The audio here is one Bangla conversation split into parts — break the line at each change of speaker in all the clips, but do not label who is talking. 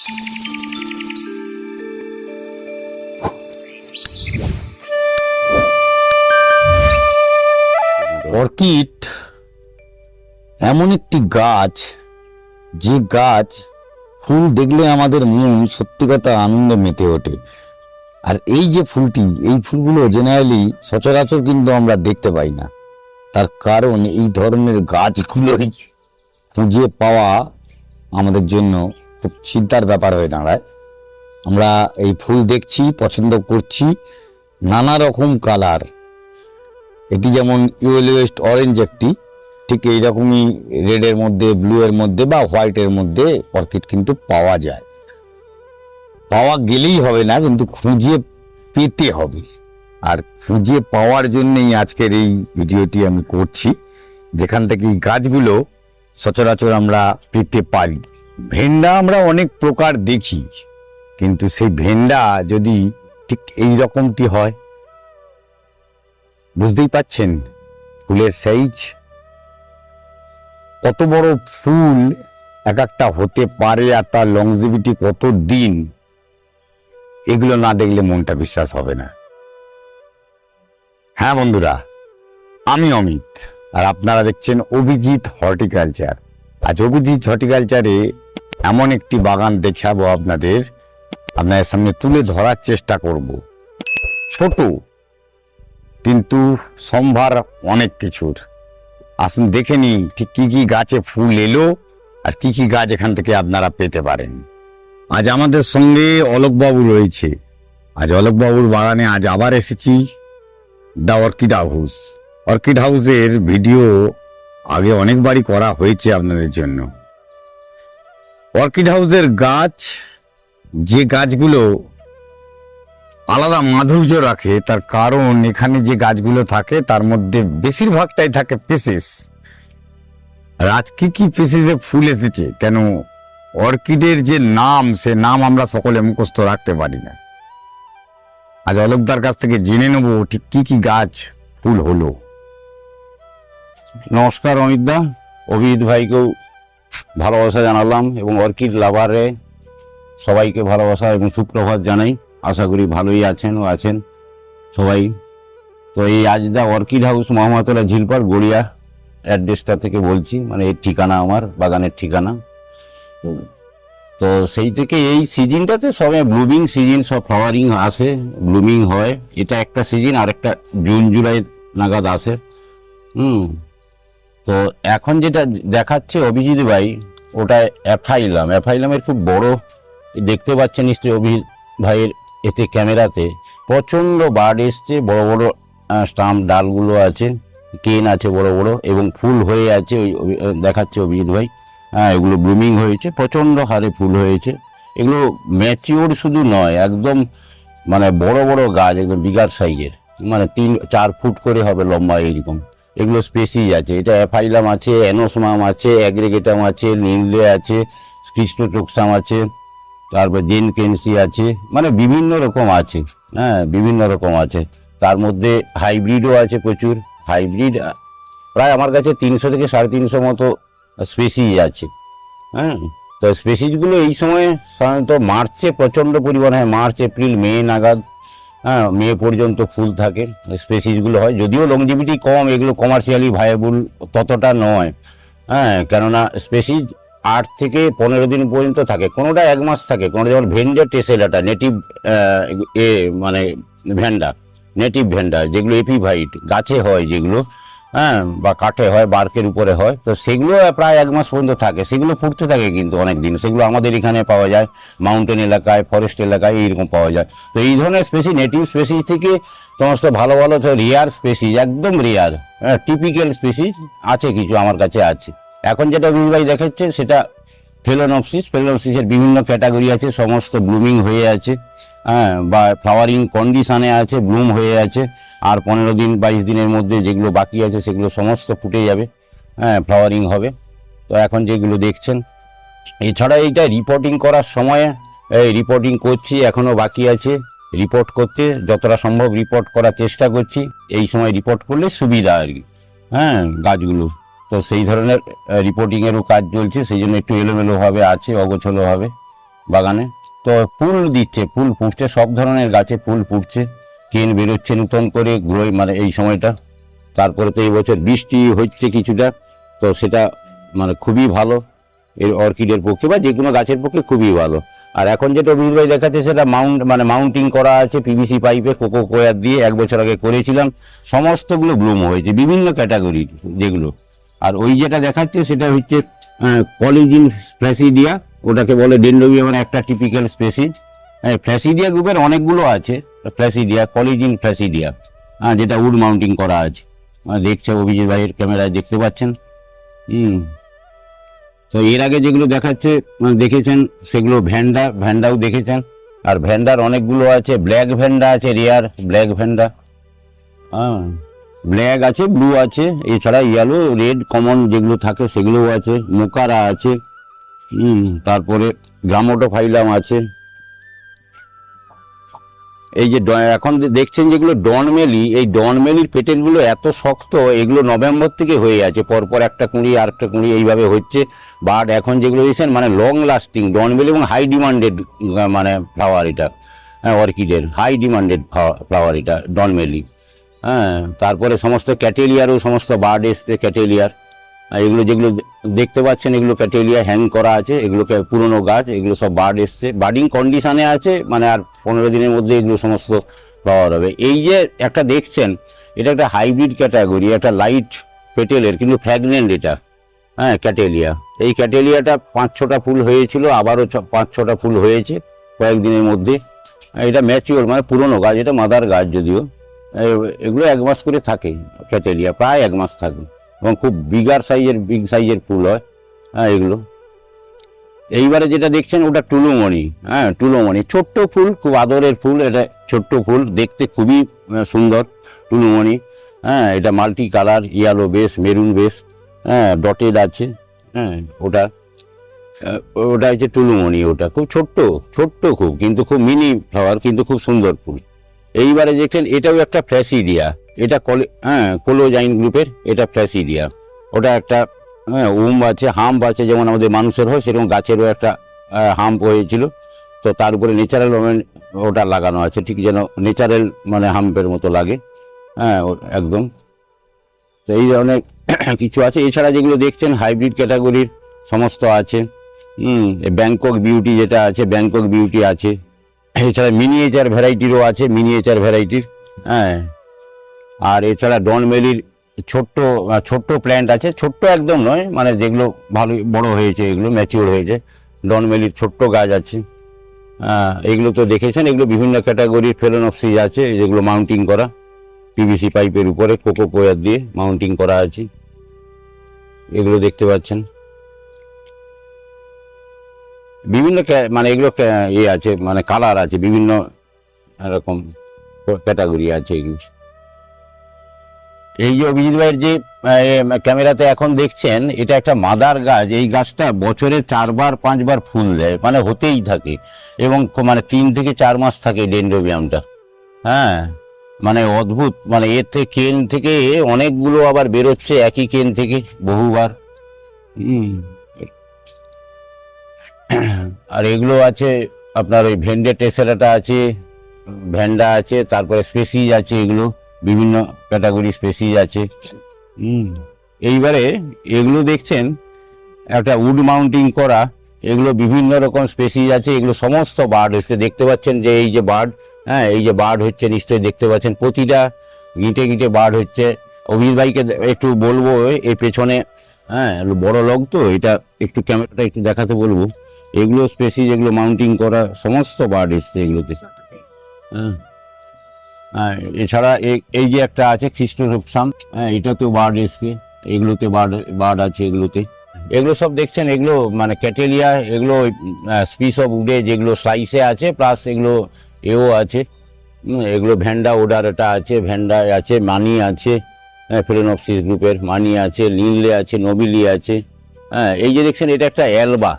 অর্কিড এমন একটি গাছ, যে গাছ ফুল দেখলে আমাদের মন সত্যি কথা আনন্দে মেতে ওঠে। আর এই যে ফুলটি, এই ফুলগুলো জেনারেলি সচরাচর কিন্তু আমরা দেখতে পাই না। তার কারণ এই ধরনের গাছগুলোই খুঁজে পাওয়া আমাদের জন্য খুব চিন্তার ব্যাপার হয়ে দাঁড়ায়। আমরা এই ফুল দেখছি, পছন্দ করছি, নানা রকম কালার। এটি যেমন ইয়েলোয়েস্ট অরেঞ্জ একটি, ঠিক এইরকমই রেডের মধ্যে, ব্লু এর মধ্যে বা হোয়াইটের মধ্যে অর্কিড কিন্তু পাওয়া যায়। পাওয়া গেলেই হবে না, কিন্তু খুঁজে পেতে হবে। আর খুঁজে পাওয়ার জন্যই আজকের এই ভিডিওটি আমি করছি, যেখান থেকে এই গাছগুলো সচরাচর আমরা পেতে পারি। ভেন্ডা আমরা অনেক প্রকার দেখি, কিন্তু সেই ভেন্ডা যদি ঠিক এই রকমটি হয়, বুঝতেই পাচ্ছেন ফুলের সাইজ কত বড় ফুল এক একটা হতে পারে, আর তার লংজিভিটি কত দিন, এগুলো না দেখলে মনটা বিশ্বাস হবে না। হ্যাঁ বন্ধুরা, আমি অমিত, আর আপনারা দেখছেন অভিজিৎ হর্টিকালচার। আজ অভিজিৎ হর্টিকালচারে এমন একটি বাগান দেখাবো আপনাদের সামনে তুলে ধরার চেষ্টা করব। ছোট কিন্তু সম্ভার অনেক কিছুর। আসুন দেখে নিই ঠিক কি কি গাছে ফুল এলো আর কি কি গাছ এখান থেকে আপনারা পেতে পারেন। আজ আমাদের সঙ্গে অলোকবাবু রয়েছে। আজ অলোকবাবুর বাগানে আজ আবার এসেছি, দ্য অর্কিড হাউস। অর্কিড হাউসের ভিডিও আগে অনেকবারই করা হয়েছে আপনাদের জন্য। অর্কিড হাউসের গাছ, যে গাছগুলো আলাদা মাধুর্য রাখে, তার কারণ এখানে যে গাছগুলো থাকে তার মধ্যে বেশিরভাগটাই থাকে পেসিস। আর আজ কি কি পেসিসে ফুল এসেছে, কেন অর্কিডের যে নাম, সে নাম আমরা সকলে মুখস্থ রাখতে পারি না। আজ অলোকদার কাছ থেকে জেনে নেব ঠিক কি কি গাছ ফুল হলো।
নমস্কার অমিতদা, অভিজিৎ ভাইকেও ভালোবাসা জানালাম এবং অর্কিড লাভারে সবাইকে ভালোবাসা এবং সুপ্রভাত জানাই। আশা করি ভালোই আছেন ও আছেন সবাই। তো এই আজ দা অর্কিড হাউস মোহাম্মদতলা ঝিলপাড় গড়িয়া অ্যাড্রেসটা থেকে বলছি, মানে এই ঠিকানা, আমার বাগানের ঠিকানা। তো সেই থেকে এই সিজনটাতে সবে ব্লুমিং সিজন, সব ফ্লাওয়ারিং আসে, ব্লুমিং হয়। এটা একটা সিজন, আর একটা জুন জুলাই নাগাদ আসে। তো এখন যেটা দেখাচ্ছে অভিজিৎ ভাই, ওটা অ্যাফাইলামের খুব বড়, দেখতে পাচ্ছেন নিশ্চয়ই অভিজিৎ ভাইয়ের এতে ক্যামেরাতে প্রচণ্ড বার্ড এসছে, বড় বড় স্টাম্প ডালগুলো আছে, কেন আছে বড় বড়, এবং ফুল হয়ে আছে, ওই দেখাচ্ছে অভিজিৎ ভাই। হ্যাঁ, এগুলো ব্লুমিং হয়েছে, প্রচণ্ড হারে ফুল হয়েছে। এগুলো ম্যাচিওর শুধু নয়, একদম মানে বড় বড় গাছ, একদম বিগার সাইজের, মানে 3-4 ফুট করে হবে লম্বা এইরকম। এগুলো স্পেসিস আছে, এটা অ্যাফাইলাম আছে, অ্যানোসমাম আছে, অ্যাগ্রিগেটাম আছে, নিনলে আছে, কৃষ্ণটোক্সাম আছে, তারপর জেনকেন্সি আছে, মানে বিভিন্ন রকম আছে। হ্যাঁ, বিভিন্ন রকম আছে। তার মধ্যে হাইব্রিডও আছে প্রচুর। হাইব্রিড প্রায় আমার কাছে 300 থেকে 350 মতো স্পেসিস আছে। হ্যাঁ, তো স্পেসিসগুলো এই সময় সাধারণত মার্চে প্রচণ্ড পরিমাণে হয়, মার্চ এপ্রিল মে নাগাদ, হ্যাঁ, মে পর্যন্ত ফুল থাকে, স্পেসিসগুলো হয়। যদিও লংজিভিটি কম, এগুলো কমার্শিয়ালি ভায়াবল ততটা নয়। হ্যাঁ, কেননা স্পেসিস 8 থেকে 15 দিন পর্যন্ত থাকে, কোনোটা 1 মাস থাকে, কোনোটা যেমন ভেন্ডা টেসেলাটা নেটিভ, মানে ভেন্ডা, নেটিভ ভেন্ডা যেগুলো এপিভাইট গাছে হয়, যেগুলো হ্যাঁ বা কাঠে হয়, বার্কের উপরে হয়, তো সেগুলো প্রায় 1 মাস পর্যন্ত থাকে। সেগুলো ফুটতে থাকে কিন্তু অনেক দিন। সেগুলো আমাদের এখানে পাওয়া যায়, মাউন্টেন এলাকায়, ফরেস্ট এলাকায় এইরকম পাওয়া যায়। তো এই ধরনের স্পেসিস, নেটিভ স্পেসিস থেকে সমস্ত ভালো ভালো রেয়ার স্পেসিস, একদম রেয়ার, হ্যাঁ, টিপিক্যাল স্পেসিস আছে কিছু আমার কাছে আছে। এখন যেটা রুলভাই দেখাচ্ছে সেটা ফেলোনপসিসের বিভিন্ন ক্যাটাগরি আছে, সমস্ত ব্লুমিং হয়ে আছে, হ্যাঁ, বা ফ্লাওয়ারিং কন্ডিশনে আছে, ব্লুম হয়ে আছে। আর 15 দিন 22 দিনের মধ্যে যেগুলো বাকি আছে সেগুলো সমস্ত ফুটে যাবে, হ্যাঁ, ফ্লাওয়ারিং হবে। তো এখন যেগুলো দেখছেন, এছাড়া এইটা রিপোর্টিং করার সময় রিপোর্টিং করছি, এখনও বাকি আছে রিপোর্ট করতে, যতটা সম্ভব রিপোর্ট করার চেষ্টা করছি। এই সময় রিপোর্ট করলে সুবিধা আর কি, হ্যাঁ, গাছগুলো। তো সেই ধরনের রিপোর্টিংয়েরও কাজ চলছে, সেই জন্য একটু এলোমেলোভাবে আছে, অগোছলোভাবে। বাগানে। তো ফুল দিচ্ছে, ফুল ফুটছে, সব ধরনের গাছে ফুল ফুটছে, কেন বেরোচ্ছে নতুন করে গ্রোই মানে এই সময়টা। তারপরে তো এই বছর বৃষ্টি হচ্ছে কিছুটা, তো সেটা মানে খুবই ভালো এর অর্কিডের পক্ষে বা যে কোনো গাছের পক্ষে খুবই ভালো। আর এখন যেটা অভিজিৎ ভাই দেখাচ্ছে সেটা মাউন্টিং করা আছে পিভিসি পাইপে, কোকো কোয়ার দিয়ে 1 বছর আগে করেছিলাম, সমস্তগুলো ব্লুম হয়েছে বিভিন্ন ক্যাটাগরির যেগুলো। আর ওই যেটা দেখাচ্ছে সেটা হচ্ছে কলিজিন ফ্ল্যাসিডিয়া, ওটাকে বলে ডেন্ড্রোবিয়ামের একটা টিপিক্যাল স্পেসিস। ফ্ল্যাসিডিয়া গ্রুপের অনেকগুলো আছে, ফ্ল্যাসিডিয়া, কলিজিন ফ্ল্যাসিডিয়া, যেটা উড মাউন্টিং করা আছে। দেখছে অভিজিৎ ভাইয়ের ক্যামেরায় দেখতে পাচ্ছেন। তো এর আগে যেগুলো দেখাচ্ছে দেখেছেন সেগুলো ভ্যান্ডাও দেখেছেন। আর ভ্যান্ডার অনেকগুলো আছে, ব্ল্যাক ভ্যান্ডা আছে, রেয়ার ব্ল্যাক ভ্যান্ডা, ব্ল্যাক আছে, ব্লু আছে, এছাড়া ইয়েলো, রেড কমন যেগুলো থাকে সেগুলোও আছে, মোকারা আছে, তারপরে গ্রামোটোফাইলাম আছে। এই যে এখন দেখছেন যেগুলো ডনমেলি, এই ডনমেলির পেটেলগুলো এত শক্ত, এগুলো নভেম্বর থেকে হয়ে আছে, পরপর একটা কুঁড়ি আর একটা কুঁড়ি এইভাবে হচ্ছে। বাট এখন যেগুলো দিয়েছেন মানে লং লাস্টিং ডনমেলি এবং হাই ডিমান্ডেড মানে ফ্লাওয়ার এটা, অর্কিডের হাই ডিমান্ডেড ফ্লাওয়ার এটা ডনমেলি। তারপরে সমস্ত ক্যাটেলিয়ারও সমস্ত বার্ড এসছে, ক্যাটেলিয়ার এগুলো যেগুলো দেখতে পাচ্ছেন এগুলো ক্যাটেলিয়া হ্যাং করা আছে, এগুলোকে পুরনো গাছ, এগুলো সব বার্ড এসছে, বার্ডিং কন্ডিশনে আছে, মানে আর 15 দিনের মধ্যে এগুলো সমস্ত পাওয়ার হবে। এই যে একটা দেখছেন এটা একটা হাইব্রিড ক্যাটাগরি, একটা লাইট পেটেলের কিন্তু ফ্র্যাগনেন্ট এটা, ক্যাটেলিয়া। এই ক্যাটেলিয়াটা 5-6টা ফুল হয়েছিল, আবারও 5-6টা ফুল হয়েছে কয়েকদিনের মধ্যে। এটা ম্যাচিওর মানে পুরনো গাছ, এটা মাদার গাছ যদিও। এগুলো 1 মাস করে থাকে ক্যাটেলিয়া, প্রায় 1 মাস থাকে এবং খুব বিগ সাইজের ফুল হয় এগুলো। এইবারে যেটা দেখছেন ওটা টুলুমণি, টুলুমণি ছোট্ট ফুল, খুব আদরের ফুল, এটা ছোট্ট ফুল, দেখতে খুবই সুন্দর টুলুমণি। এটা multi colour, yellow base, maroon base, dotted আছে, ওটা হচ্ছে টুলুমণি। ওটা খুব ছোট্ট খুব, কিন্তু খুব মিনি ফ্লাওয়ার, কিন্তু খুব সুন্দর ফুল। এইবারে দেখছেন এটাও একটা ফ্ল্যাসিডিয়া, এটা কোলোজাইন গ্রুপের, এটা ফ্ল্যাসিডিয়া। ওটা একটা আছে, হাম্প আছে, যেমন আমাদের মানুষের হয় সেরকম গাছেরও একটা হাম্প হয়েছিল, তো তার উপরে ন্যাচারাল ওটা লাগানো আছে, ঠিক যেন ন্যাচারাল মানে হাম্পের মতো লাগে, একদম। তো এই ধরনের কিছু আছে। এছাড়া যেগুলো দেখছেন হাইব্রিড ক্যাটাগরির সমস্ত আছে, ব্যাংকক বিউটি যেটা আছে, ব্যাংকক বিউটি আছে। এছাড়া মিনিয়েচার ভ্যারাইটিরও আছে, মিনিয়েচার ভ্যারাইটির, আর এছাড়া ডনমেলির ছোট্ট প্ল্যান্ট আছে, ছোট্ট একদম নয়, মানে যেগুলো ভালো বড় হয়েছে, এগুলো ম্যাচিওর হয়েছে, ডনমেলির ছোট্ট গাছ আছে। এগুলো তো দেখেছেন, এগুলো বিভিন্ন ক্যাটাগরির ফেলোনপসিস আছে, যেগুলো মাউন্টিং করা পিভিসি পাইপের উপরে কোকো কোয়ার দিয়ে মাউন্টিং করা আছে, এগুলো দেখতে পাচ্ছেন। বিভিন্ন মানে এগুলো আছে, মানে কালার আছে, বিভিন্ন এরকম ক্যাটাগরি আছে এগুলো। এই যে অভিজিৎ ভাইয়ের যে ক্যামেরাতে এখন দেখছেন এটা একটা মাদার গাছ, এই গাছটা বছরে 4-5বার ফুল দেয়, মানে হতেই থাকে, এবং মানে 3 থেকে 4 মাস থাকে ডেন্ড্রোবিয়ামটা। মানে অদ্ভুত, মানে এর থেকে কেন থেকে অনেকগুলো আবার বেরোচ্ছে একই কেন থেকে বহুবার। আর এগুলো আছে আপনার ওই ভেন্ডে টেসেরাটা আছে, ভ্যান্ডা আছে, তারপরে স্পেসিস আছে, এগুলো বিভিন্ন ক্যাটাগরি স্পেসিস আছে। এইবারে এগুলো দেখছেন একটা উড মাউন্টিং করা, এগুলো বিভিন্ন রকম স্পেসিস আছে, এগুলো সমস্ত বার্ড হচ্ছে, দেখতে পাচ্ছেন যে এই যে বার্ড, এই যে বার্ড হচ্ছে নিশ্চয়ই দেখতে পাচ্ছেন, প্রতিটা গিটে বার্ড হচ্ছে। অভিজিৎ ভাইকে একটু বলবো এই পেছনে, বড় লগ তো এটা, একটু ক্যামেরাটা একটু দেখাতে বলবো। এগুলো স্পেসিস, এগুলো মাউন্টিং করা সমস্ত বার্ড এসছে এগুলোতে। এছাড়া এই যে একটা আছে খ্রিস্টোরূপসাম, এটাতেও বার্ড এসছে, এগুলোতে বার্ড আছে এগুলোতে। এগুলো সব দেখছেন এগুলো মানে ক্যাটেলিয়া, এগুলো স্পিস অফ উডে যেগুলো স্লাইসে আছে, প্লাস এগুলো এও আছে, এগুলো ভ্যান্ডা ওডারটা আছে, ভ্যান্ডা আছে, মানি আছে, ফেলেনপসিস গ্রুপের মানি আছে, লিনলে আছে, নোবিলি আছে। এই যে দেখছেন এটা একটা অ্যালবা,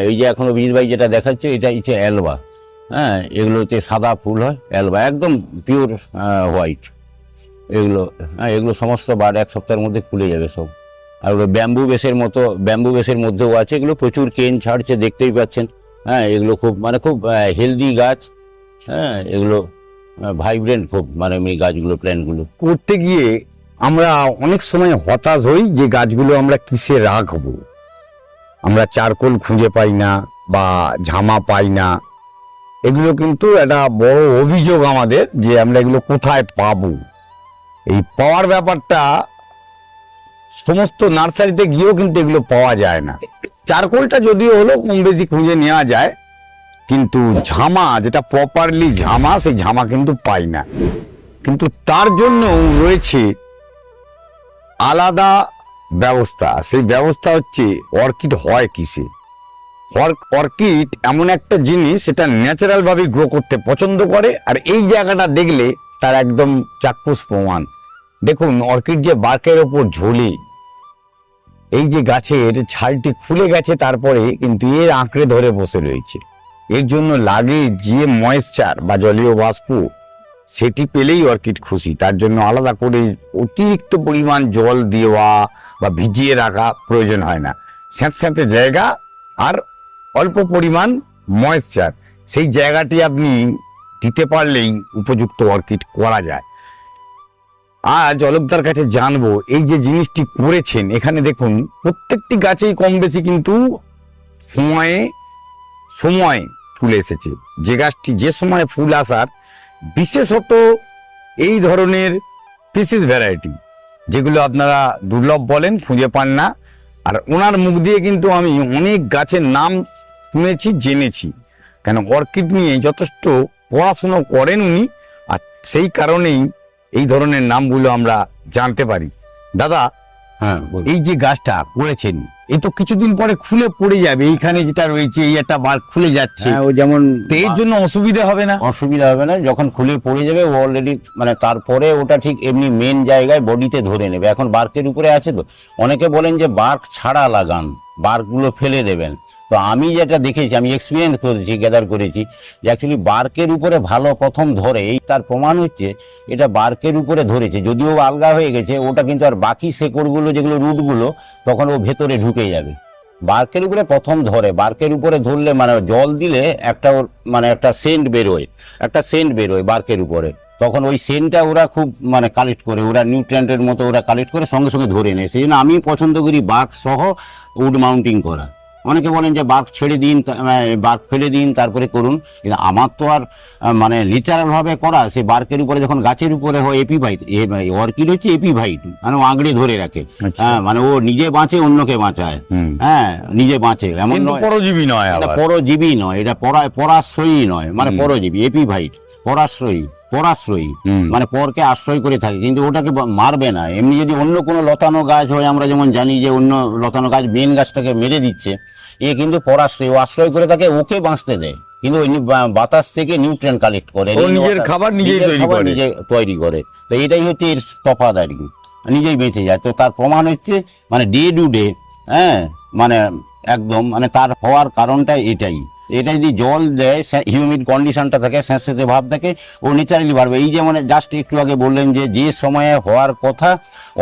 এই যে এখন অভিজিৎ ভাই যেটা দেখাচ্ছে এটা হচ্ছে অ্যালবা, এগুলোতে সাদা ফুল হয়, অ্যালবা একদম পিওর হোয়াইট। এগুলো সমস্ত বার্ড 1 সপ্তাহের মধ্যে খুলে যাবে সব। আর ওগুলো ব্যাম্বু বেসের মধ্যেও আছে, এগুলো প্রচুর কেন ছাড়ছে, দেখতেই পাচ্ছেন হ্যাঁ, এগুলো খুব মানে খুব হেলদি গাছ। হ্যাঁ, এগুলো ভাইব্রেন্ট খুব, মানে এই গাছগুলো, প্ল্যান্টগুলো।
করতে গিয়ে আমরা অনেক সময় হতাশ হই যে গাছগুলো আমরা কিসে রাখবো। আমরা চারকোল খুঁজে পাই না বা ঝামা পাই না। এগুলো কিন্তু একটা বড় অভিযোগ আমাদের যে আমরা এগুলো কোথায় পাবো। এই পাওয়ার ব্যাপারটা সমস্ত নার্সারিতে গিয়েও কিন্তু এগুলো পাওয়া যায় না। চারকোলটা যদিও হলো কম বেশি খুঁজে নেওয়া যায়, কিন্তু ঝামা যেটা প্রপারলি ঝামা, সেই ঝামা কিন্তু পাই না। কিন্তু তার জন্য রয়েছে আলাদা ব্যবস্থা। সেই ব্যবস্থা হচ্ছে অর্কিড হয় কিসে। অর্কিড এমন একটা জিনিস, সেটা ন্যাচারাল ভাবে গ্রো করতে পছন্দ করে। আর এই জায়গাটা দেখলে তার একদম চাক্ষুষ প্রমাণ। দেখুন, অর্কিড যে বার্কের ওপর ঝোলে, এই যে গাছের ছালটি খুলে গেছে, তারপরে কিন্তু এর আঁকড়ে ধরে বসে রয়েছে। এর জন্য লাগে যে ময়েশ্চার বা জলীয় বাষ্প, সেটি পেলেই অর্কিড খুশি। তার জন্য আলাদা করে অতিরিক্ত পরিমাণ জল দেওয়া বা ভিজিয়ে রাখা প্রয়োজন হয় না। স্যাঁতস্যাঁতে জায়গা আর অল্প পরিমাণ ময়েশ্চার, সেই জায়গাটি আপনি দিতে পারলেই উপযুক্ত অর্কিড করা যায়। আজ অলোকদার কাছে জানবো, এই যে জিনিসটি করেছেন এখানে দেখুন প্রত্যেকটি গাছেই কম বেশি কিন্তু সময়ে সময় ফুল এসেছে। যে গাছটি যে সময় ফুল আসার, বিশেষত এই ধরনের পিসিস ভ্যারাইটি, যেগুলো আপনারা দুর্লভ বলেন, খুঁজে পান না। আর ওনার মুখ দিয়ে কিন্তু আমি অনেক গাছের নাম শুনেছি, জেনেছি। কেন, অর্কিড নিয়ে যথেষ্ট পড়াশুনো করেন উনি, আর সেই কারণেই এই ধরনের নামগুলো আমরা জানতে পারি। দাদা,
হ্যাঁ, বলুন।
এই যে গাছটা করেছেন, এই তো কিছুদিন পরে খুলে পড়ে যাবে। এইখানে যেটা রয়েছে, এই একটা বার খুলে যাচ্ছে,
হ্যাঁ, ও যেমন
তো এর জন্য অসুবিধা হবে না?
অসুবিধা হবে না। যখন খুলে পড়ে যাবে ও অলরেডি, মানে তারপরে ওটা ঠিক এমনি মেন জায়গায় বডিতে ধরে নেবে। এখন বার্কের উপরে আছে তো, অনেকে বলেন যে বার্ক ছাড়া লাগান, বার্কগুলো ফেলে দেবেন। তো আমি যেটা দেখেছি, আমি এক্সপিরিয়েন্স করেছি, গ্যাদার করেছি, যে অ্যাকচুয়ালি বার্কের উপরে ভালো প্রথম ধরে। এই তার প্রমাণ হচ্ছে এটা বার্কের উপরে ধরেছে, যদিও আলগা হয়ে গেছে ওটা, কিন্তু আর বাকি শেকড়গুলো যেগুলো রুটগুলো, তখন ও ভেতরে ঢুকে যাবে। বার্কের উপরে প্রথম ধরে, বার্কের উপরে ধরলে মানে জল দিলে একটা ওর মানে একটা সেন্ট বেরোয় বার্কের উপরে। তখন ওই সেন্টটা ওরা খুব মানে কালেক্ট করে, ওরা নিউট্রিয়েন্টের মতো ওরা কালেক্ট করে সঙ্গে সঙ্গে ধরে নেয়। সেই জন্য আমি পছন্দ করি বার্ক সহ উড মাউন্টিং করা। অনেকে বলেন যে বার্ক ছেড়ে দিন, বার্ক ফেলে দিন তারপরে করুন, কিন্তু আমার তো আর মানে লিটারাল ভাবে করা। সে বার্কের উপরে যখন গাছের উপরে হয় এপিভাইট, অর্কিড হচ্ছে এপিভাইট, মানে ও আঁকড়ে ধরে রাখে। হ্যাঁ, মানে ও নিজে বাঁচে, অন্যকে বাঁচায়। হ্যাঁ, নিজে বাঁচে, এমন নয়
পরজীবী নয়,
এটা পরজীবী নয়, এটা পরাশ্রয়ী নয়, মানে পরজীবী, এপিভাইট, পরাশ্রয়ী মানে পরকে আশ্রয় করে থাকে, কিন্তু ওটাকে মারবে না। এমনি যদি অন্য কোনো লতানো গাছ হয়, আমরা যেমন জানি যে অন্য লতানো গাছ মেন গাছটাকে মেরে দিচ্ছে, এ কিন্তু পরাশ্রয়ী, ও আশ্রয় করে থাকে, ওকে বাঁচতে দেয়, কিন্তু ওই বাতাস থেকে নিউট্রিয়েন্ট কালেক্ট করে,
নিজের খাবার নিজে
তৈরি করে। তো এটাই হচ্ছে এর তফাৎ আর কি, নিজেই বেঁচে যায়। তো তার প্রমাণ হচ্ছে মানে ডে টু ডে, হ্যাঁ, মানে একদম মানে তার হওয়ার কারণটা এটাই। এটা যদি জল দেয়, হিউমিড কন্ডিশনটা থাকে, স্যাঁতস্যাঁতে ভাব থাকে, ও ন্যাচারালি বাড়বে। এই যে মানে জাস্ট একটু আগে বললেন যে সময়ে হওয়ার কথা,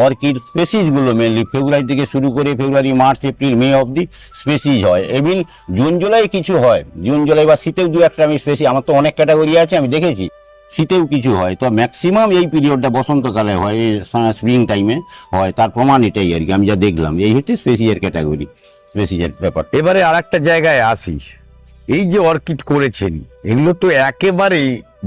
অর্কিড স্পেসিসগুলো মেনলি ফেব্রুয়ারি থেকে শুরু করে ফেব্রুয়ারি, মার্চ, এপ্রিল, মে অবধি স্পেসিস হয়। এবং জুন জুলাই কিছু হয়, জুন জুলাই বা শীতেও দু একটা আমি স্পেসি, আমার তো অনেক ক্যাটাগরি আছে, আমি দেখেছি শীতেও কিছু হয়। তো ম্যাক্সিমাম এই পিরিয়ডটা বসন্তকালে হয়, স্প্রিং টাইমে হয়। তার প্রমাণ এটাই আর কি, আমি যা দেখলাম। এই হচ্ছে স্পেসিসের ক্যাটাগরি, স্পেসিসের ব্যাপার।
এবারে আর একটা জায়গায় আসি। এই যে অর্কিড করেছেন, এগুলো তো একেবারে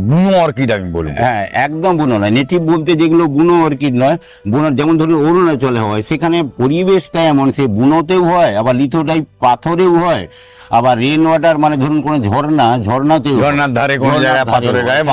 বুনো অর্কিড আমি বলবো।
হ্যাঁ, একদম বুনো নয়। নেটিভ বলতে যেগুলো বুনো অর্কিড নয়, বুনো যেমন ধরুন অরুণাচলে হয়, সেখানে পরিবেশটা এমন, সে বুনোতেও হয়, আবার লিথোটাইপ পাথরেও হয়, আবার রেন ওয়াটার মানে ধরুন কোনো ঝর্ণাতেও,
ঝর্ণার ধারে কোনো জায়গায় পাথরের গায়ে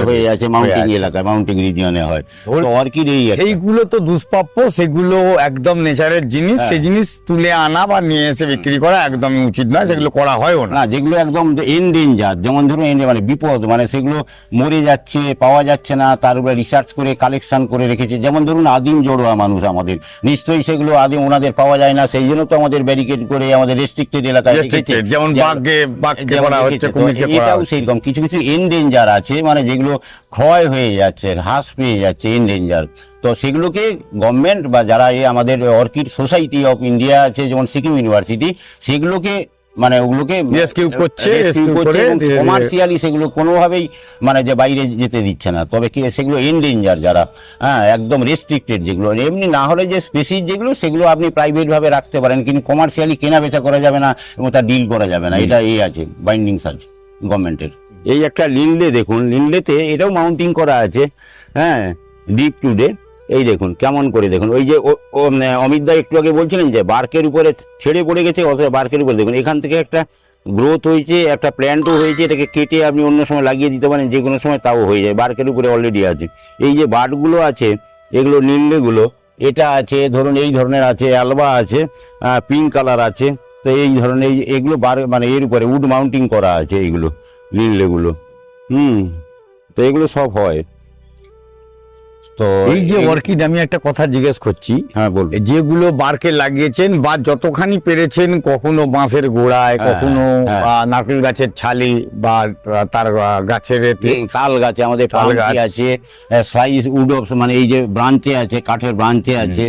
হয়ে আছে, মাউন্টেন এলাকায়, মাউন্টেন রিজিয়নে হয়। তো অর্কিড এই
সেইগুলো তো দুষ্প্রাপ্য, সেগুলো একদম নেচারের জিনিস। সেই জিনিস তুলে আনা বা নিয়ে এসে বিক্রি করা একদমই উচিত নয়, সেগুলো করা হয়ও না।
যেগুলো একদম এন্ডেঞ্জার, যেমন ধরুন মানে বিপদ, মানে সেগুলো মরে যাচ্ছে, পাওয়া যাচ্ছে না, তার উপরে রিসার্চ করে কালেকশন করে রেখেছে। যেমন ধরুন আদিম জড়োয়া মানুষ আমাদের, নিশ্চয়ই সেগুলো আদিম ওনাদের পাওয়া যায় না, সেই জন্য তো আমাদের ব্যারিকেড করে আমাদের রেস্ট্রিক্টেড এলাকায় রেখেছে।
যেমন বাঘকে করা হচ্ছে, কুমিরকে করা
এটাও
হচ্ছে।
সেইরকম কিছু কিছু এন্ডেঞ্জার আছে, মানে যেগুলো ক্ষয় হয়ে যাচ্ছে, হ্রাস পেয়ে যাচ্ছে, এন্ডেঞ্জার। তো সেগুলোকে গভর্নমেন্ট বা যারা আমাদের অর্কিড সোসাইটি অফ ইন্ডিয়া আছে, যেমন সিকিম ইউনিভার্সিটি, সেগুলোকে মানে ওগুলোকে
Rescue করছে, rescue করে ধীরে ধীরে-
কমার্শিয়ালি সেগুলো কোনোভাবেই মানে যে বাইরে যেতে দিচ্ছে না। তবে কি সেগুলো এনডেঞ্জার যারা, হ্যাঁ একদম রেস্ট্রিক্টেড যেগুলো, এমনি না হলে যে স্পেসিস যেগুলো সেগুলো আপনি প্রাইভেট ভাবে রাখতে পারেন, কিন্তু কমার্শিয়ালি কেনা বেচা করা যাবে না এবং তার ডিল করা যাবে না। এটা এই আছে বাইন্ডিংস আছে গভর্নমেন্টের। এই একটা লিনলে দেখুন, লিনলেতে এটাও মাউন্টিং করা আছে, হ্যাঁ ডিপ টু ডে। এই দেখুন কেমন করে দেখুন, ওই যে অমিত দা একটু আগে বলছিলেন যে বার্কের উপরে ছেড়ে পড়ে গেছে, অথবা বার্কের উপরে দেখুন এখান থেকে একটা গ্রোথ হয়েছে, একটা প্ল্যান্টও হয়েছে, এটাকে কেটে আপনি অন্য সময় লাগিয়ে দিতে পারেন, যে কোনো সময় তাও হয়ে যায়, বার্কের উপরে অলরেডি আছে। এই যে বার্ডগুলো আছে এগুলো নিললেগুলো, এটা আছে ধরুন এই ধরনের আছে, অ্যালবা আছে, পিঙ্ক কালার আছে। তো এই ধরনের এগুলো মানে এর উপরে উড মাউন্টিং করা আছে এইগুলো নিললেগুলো। তো এগুলো সব হয়। তো
এই যে অর্কিড, আমি একটা কথা জিজ্ঞেস করছি,
হ্যাঁ বলুন।
যেগুলো বারকে লাগিয়েছেন বা যতখানি পেরেছেন, কখনো বাঁশের গোড়ায়, কখনো নারকেল গাছের ছালি বা তার গাছের এতে,
তাল গাছে আমাদের
তাল
পালকি
গাছ
আছে, স্লাইস উড অফ মানে এই যে ব্রাঞ্চে আছে, কাঠের ব্রাঞ্চে আছে,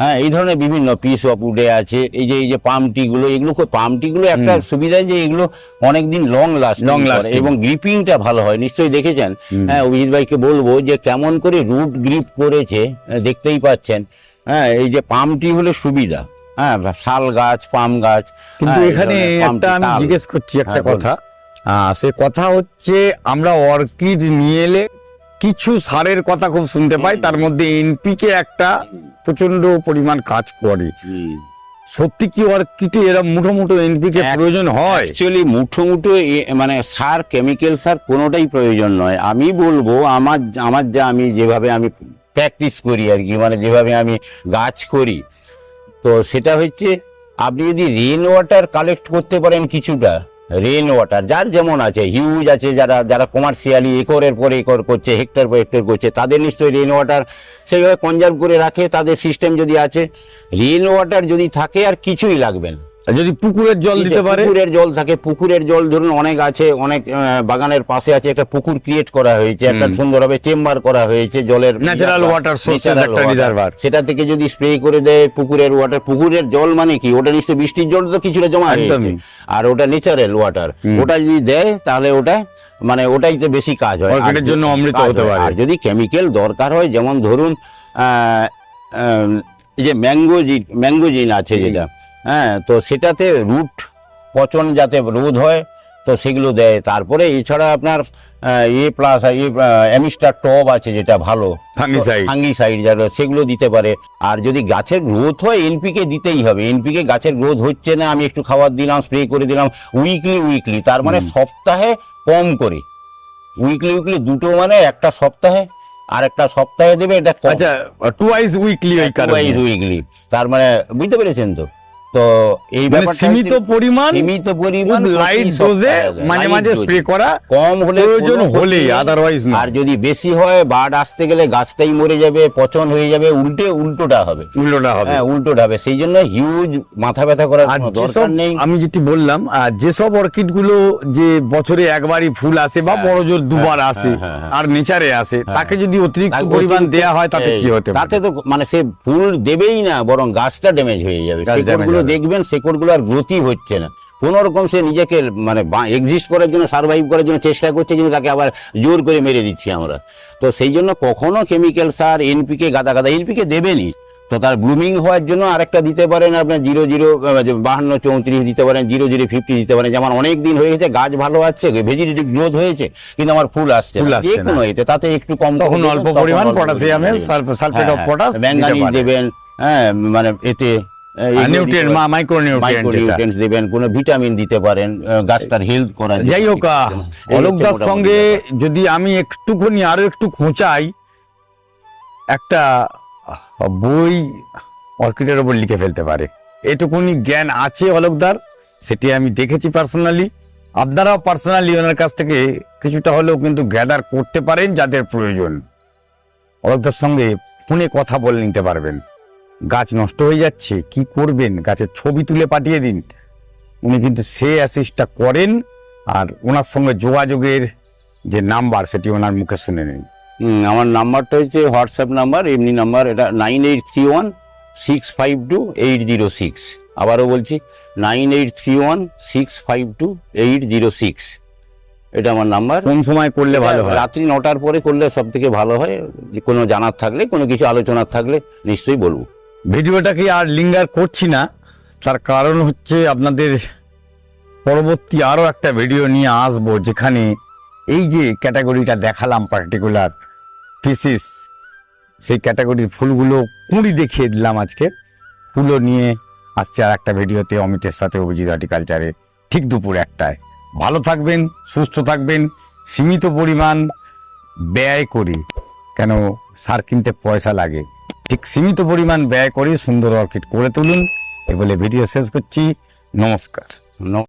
হ্যাঁ এই ধরনের বিভিন্ন পিস অফ উডে আছে। এই যে পাম টি গুলো, এগুলো পাম টি গুলো একটা সুবিধা যে এগুলো অনেকদিন লং লাস্টিং এবং গ্রিপিংটা ভালো হয়, নিশ্চয়ই দেখেছেন। হ্যাঁ অভিজিৎ ভাইকে বলবো যে কেমন করে রুট গ্রিপ করেছে, দেখতেই পাচ্ছেন। হ্যাঁ এই যে পাম টি হলে সুবিধা, হ্যাঁ শাল গাছ, পাম গাছ।
কিন্তু এখানে একটা আমি জিজ্ঞেস করছি একটা কথা, সে কথা হচ্ছে আমরা অর্কিড নিয়ে এলে কিছু সারের কথা খুব শুনতে পাই, তার মধ্যে এনপিকে একটা প্রচন্ড পরিমাণ কাজ করে। সত্যি কি অর্কিডে এরা মুঠো মুঠো এনপিকে প্রয়োজন হয়?
অ্যাকচুয়ালি মুঠো মুঠো মানে সার, কেমিক্যাল সার কোনোটাই প্রয়োজন নয়। আমি বলবো আমার যা আমি যেভাবে আমি প্র্যাকটিস করি আর কি, মানে যেভাবে আমি গাছ করি, তো সেটা হচ্ছে আপনি যদি রেন ওয়াটার কালেক্ট করতে পারেন কিছুটা, রেন ওয়াটার যার যেমন আছে, হিউজ আছে যারা কমার্শিয়ালি একরের পর একর করছে, হেক্টর পর হেক্টর করছে, তাদের নিশ্চয়ই রেন ওয়াটার সেইভাবে কনজার্ভ করে রাখে, তাদের সিস্টেম যদি আছে, রেন ওয়াটার যদি থাকে আর কিছুই লাগবে না।
যদি পুকুরের জল দিতে পারে,
পুকুরের জল থাকে, পুকুরের জল ধরুন অনেক আছে, অনেক বাগানের পাশে আছে একটা পুকুর ক্রিয়েট করা হয়েছে, একটা সুন্দরভাবে চেম্বার করা হয়েছে জলের,
ন্যাচারাল ওয়াটার সোর্সেস একটা রিজার্ভার,
সেটা থেকে যদি স্প্রে করে দেয় পুকুরের ওয়াটার, পুকুরের জল মানে কি ওটা নিশ্চয়ই বৃষ্টির জল তো কিছুটা জমা হয়েছে, আর ওটা ন্যাচারাল ওয়াটার, ওটা যদি দেয় তাহলে ওটা মানে ওটাইতে বেশি কাজ হয়,
অর্কিডের জন্য অমৃত হতে পারে।
আর যদি কেমিক্যাল দরকার হয়, যেমন ধরুন এই যে ম্যাঙ্গোজিন আছে যেটা, হ্যাঁ তো সেটাতে রুট পচন যাতে রোধ হয়, তো সেগুলো দেয়। তারপরে এছাড়া আপনার প্লাস অ্যামিস্টার টব আছে যেটা ভালো ফাঙ্গিসাইড যারা, সেগুলো দিতে পারে। আর যদি গাছের গ্রোথ হয় এনপিকে দিতেই হবে। এনপিকে গাছের গ্রোথ হচ্ছে না, আমি একটু খাবার দিলাম, স্প্রে করে দিলাম উইকলি, তার মানে সপ্তাহে কম করে, উইকলি দুটো, মানে একটা সপ্তাহে আর একটা সপ্তাহে দেবে, এটা
আচ্ছা টুয়াইস উইকলি, ওই কারণে
উইকলি, তার মানে বুঝতে পেরেছেন তো। তো এই ব্যাপারটা
সীমিত পরিমাণ লাইট ডোজে মাঝে মাঝে স্প্রে করা,
কম হলে
প্রয়োজন হলেই, আদারওয়াইজ না।
আর যদি বেশি হয় বার্ড আসতে গেলে গাছটাই মরে যাবে, পচন হয়ে যাবে, উল্টোটা হবে, হ্যাঁ উল্টোটা হবে। সেই জন্য হিউজ মাথা ব্যথা করার কোনো দরকার নেই।
আমি যেটি বললাম, যেসব অর্কিড গুলো যে বছরে একবারই ফুল আসে বা বড় জোর দুবার আসে আর নেচারে আসে, তাকে যদি অতিরিক্ত পরিমাণ দেয়া হয় তাতে কি হতে পারে?
তাতে তো মানে সে ফুল দেবেই না, বরং গাছটা ড্যামেজ হয়ে যাবে। দেখবেন শেকড়গুলো আর গ্রোথই হচ্ছে না, কোন রকম সে নিজেকে মানে এক্সিস্ট করার জন্য, সার্ভাইভ করার জন্য চেষ্টা করছে, কিন্তু তাকে আবার জোর করে মেরে দিচ্ছি আমরা। তো সেই জন্য কখনো কেমিক্যাল সার এনপিকে গাদা এনপিকে দেবেনই। তো তার ব্লুমিং হওয়ার জন্য আরেকটা দিতে পারেন আপনার 005234 দিতে পারেন, 0050 দিতে পারেন। যেমন অনেক দিন হয়ে গেছে, গাছ ভালো আছে, ভেজিটেটিভ গ্রোথ হয়েছে, কিন্তু আমার ফুল আসছে না, যে কোনো এতে তাতে একটু কম,
তখন অল্প পরিমাণ পটাশিয়ামের সালফেট অফ পটাশ
ম্যাঙ্গানিজ দেবেন, হ্যাঁ মানে এতে মাইক্রোনিউট্রিয়েন্টস দেবেন, কোনো ভিটামিন দিতে পারেন, গাছটার হেলথ করা।
যাই হোক, অলোকদার সঙ্গে যদি আমি একটুখানি আরো একটু খোঁচাই, একটা বই অর্কিডের ওপর লিখে ফেলতে পারে, এটুকুনি জ্ঞান আছে অলোকদার, সেটি আমি দেখেছি পার্সোনালি। আপনারাও পার্সোনালি ওনার কাছ থেকে কিছুটা হলেও কিন্তু গ্যাদার করতে পারেন যাদের প্রয়োজন। অলোকদার সঙ্গে ফোনে কথা বলে নিতে পারবেন। গাছ নষ্ট হয়ে যাচ্ছে, কি করবেন, গাছের ছবি তুলে পাঠিয়ে দিন, উনি কিন্তু সে অ্যাসিস্টটা করেন। আর ওনার সঙ্গে যোগাযোগের যে নাম্বার, সেটি ওনার মুখে শুনে নিন।
আমার নাম্বারটা হচ্ছে হোয়াটসঅ্যাপ নাম্বার, এমনি নাম্বার, এটা 9831652806। আবারও বলছি 9831652806, এটা আমার নাম্বার।
কোন সময় করলে ভালো হয়?
রাত্রি 9টার পরে করলে সব থেকে ভালো হয়। কোনো জানার থাকলে, কোনো কিছু আলোচনার থাকলে নিশ্চয়ই বলবো।
ভিডিওটাকে আর লিঙ্গার করছি না, তার কারণ হচ্ছে আপনাদের পরবর্তী আরও একটা ভিডিও নিয়ে আসবো, যেখানে এই যে ক্যাটাগরিটা দেখালাম পার্টিকুলার পিসিস, সেই ক্যাটাগরির ফুলগুলো কুঁড়ি দেখিয়ে দিলাম আজকে। ফুলও নিয়ে আসছে আর একটা ভিডিওতে অমিতের সাথে অভিজিৎ হর্টিকালচারে, ঠিক দুপুর 1টায়। ভালো থাকবেন, সুস্থ থাকবেন, সীমিত পরিমাণ ব্যয় করি, কেন সার কিনতে পয়সা লাগে, ঠিক সীমিত পরিমাণ ব্যয় করে সুন্দর অর্কিড করে তুলুন। এ বলে ভিডিও শেষ করছি। নমস্কার।